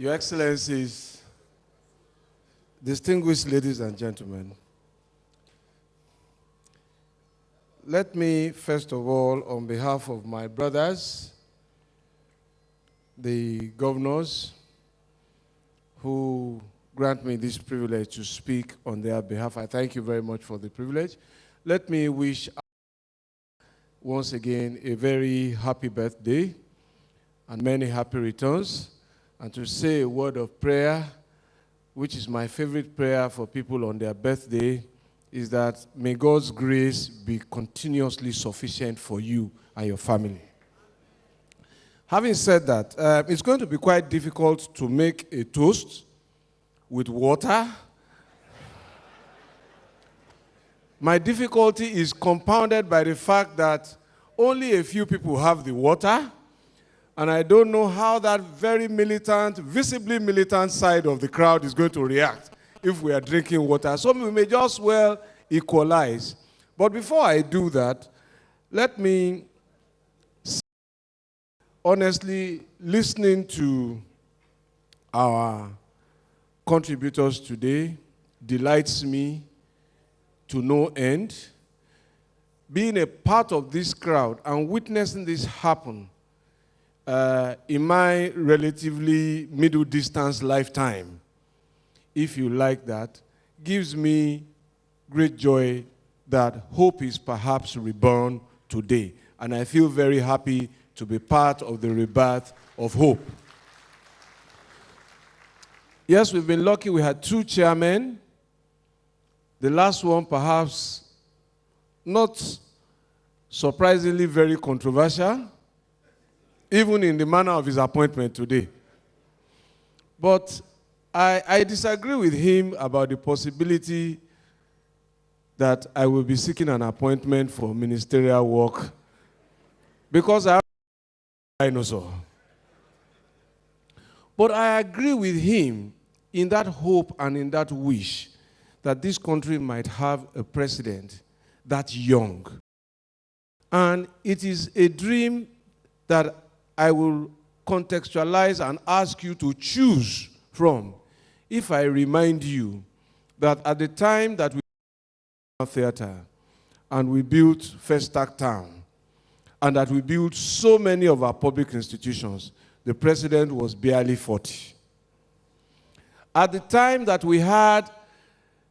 Your Excellencies, distinguished ladies and gentlemen, let me first of all, on behalf of my brothers, the governors who grant me this privilege to speak on their behalf, I thank you very much for the privilege. Let me wish once again a very happy birthday and many happy returns, and to say a word of prayer, which is my favorite prayer for people on their birthday, is that may God's grace be continuously sufficient for you and your family. Having said that, it's going to be quite difficult to make a toast with water. My difficulty is compounded by the fact that only a few people have the water, and I don't know how that very militant, visibly militant side of the crowd is going to react if we are drinking water. So we may just well equalize. But before I do that, let me say, honestly, listening to our contributors today delights me to no end. Being a part of this crowd and witnessing this happen in my relatively middle distance lifetime, if you like that, gives me great joy that hope is perhaps reborn today. And I feel very happy to be part of the rebirth of hope. Yes, we've been lucky. We had 2 chairmen. The last one, perhaps not surprisingly very controversial, even in the manner of his appointment today. But I disagree with him about the possibility that I will be seeking an appointment for ministerial work because I am a dinosaur. But I agree with him in that hope and in that wish that this country might have a president that's young. And it is a dream that I will contextualize and ask you to choose from if I remind you that at the time that we built theater and we built First Stack Town and that we built so many of our public institutions, the president was barely 40. At the time that we had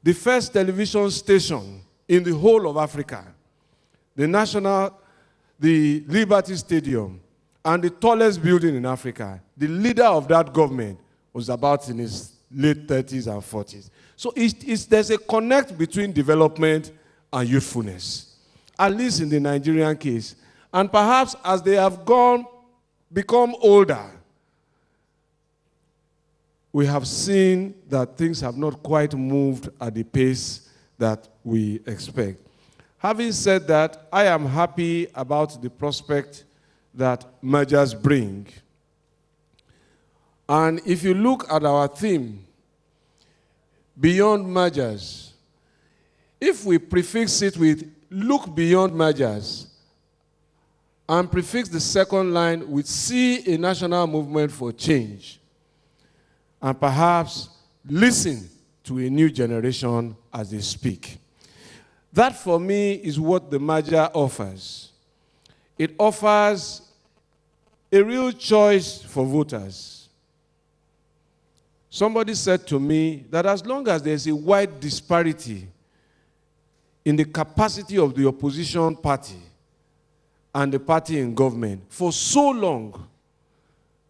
the first television station in the whole of Africa, the Liberty Stadium, and the tallest building in Africa, the leader of that government was about in his late 30s and 40s. So there's a connect between development and youthfulness, at least in the Nigerian case. And perhaps as they have become older, we have seen that things have not quite moved at the pace that we expect. Having said that, I am happy about the prospect that mergers bring. And if you look at our theme, beyond mergers, if we prefix it with look beyond mergers and prefix the second line with see a national movement for change, and perhaps listen to a new generation as they speak. That, for me, is what the merger offers. It offers a real choice for voters. Somebody said to me that as long as there's a wide disparity in the capacity of the opposition party and the party in government, for so long,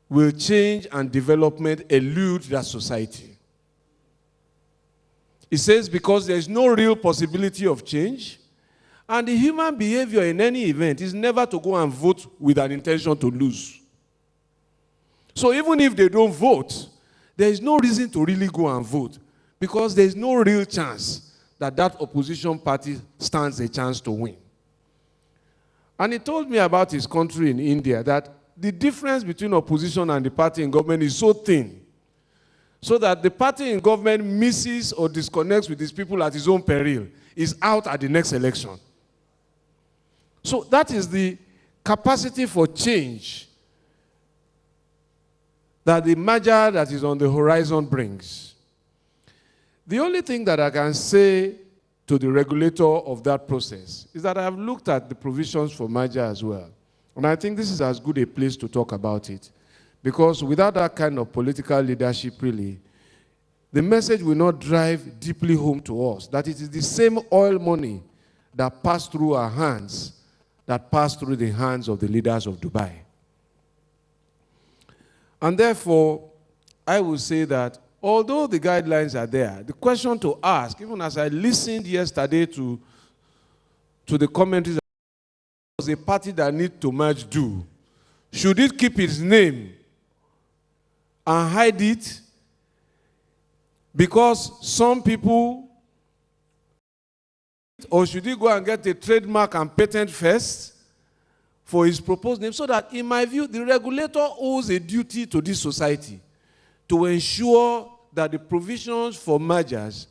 will change and development elude that society. It says because there is no real possibility of change, and the human behavior in any event is never to go and vote with an intention to lose. So even if they don't vote, there is no reason to really go and vote because there is no real chance that that opposition party stands a chance to win. And he told me about his country in India, that the difference between opposition and the party in government is so thin, so that the party in government misses or disconnects with his people at his own peril, is out at the next election. So that is the capacity for change that the merger that is on the horizon brings. The only thing that I can say to the regulator of that process is that I have looked at the provisions for merger as well. And I think this is as good a place to talk about it. Because without that kind of political leadership, really, the message will not drive deeply home to us that it is the same oil money that passed through our hands that passed through the hands of the leaders of Dubai. And therefore, I will say that although the guidelines are there, the question to ask, even as I listened yesterday to the commentaries, was a party that needs to merge do. Should it keep its name and hide it? Because some people, or should he go and get a trademark and patent first for his proposed name? So that, in my view, the regulator owes a duty to this society to ensure that the provisions for mergers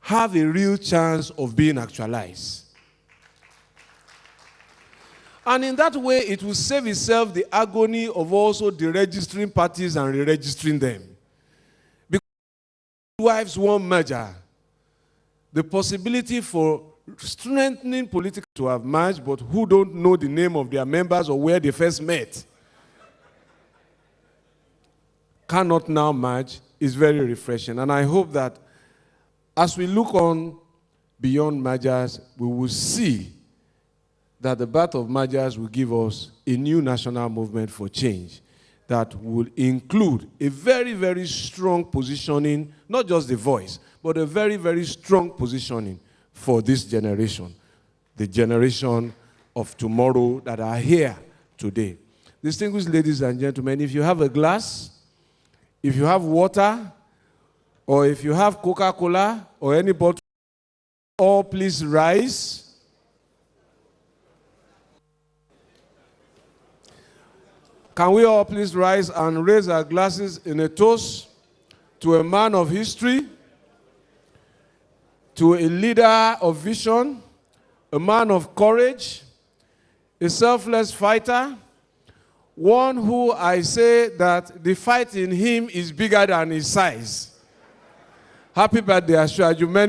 have a real chance of being actualized. And in that way, it will save itself the agony of also deregistering parties and re-registering them. Wives one merger, the possibility for strengthening political to have merged, but who don't know the name of their members or where they first met, cannot now merge, is very refreshing. And I hope that as we look on beyond mergers, we will see that the birth of mergers will give us a new national movement for change that will include a very, very strong positioning, not just the voice, but a very, very strong positioning for this generation, the generation of tomorrow that are here today. Distinguished ladies and gentlemen, if you have a glass, if you have water, or if you have Coca-Cola or any bottle, all please rise. Can we all please rise and raise our glasses in a toast to a man of history, to a leader of vision, a man of courage, a selfless fighter, one who I say that the fight in him is bigger than his size. Happy birthday, Asiwaju. Many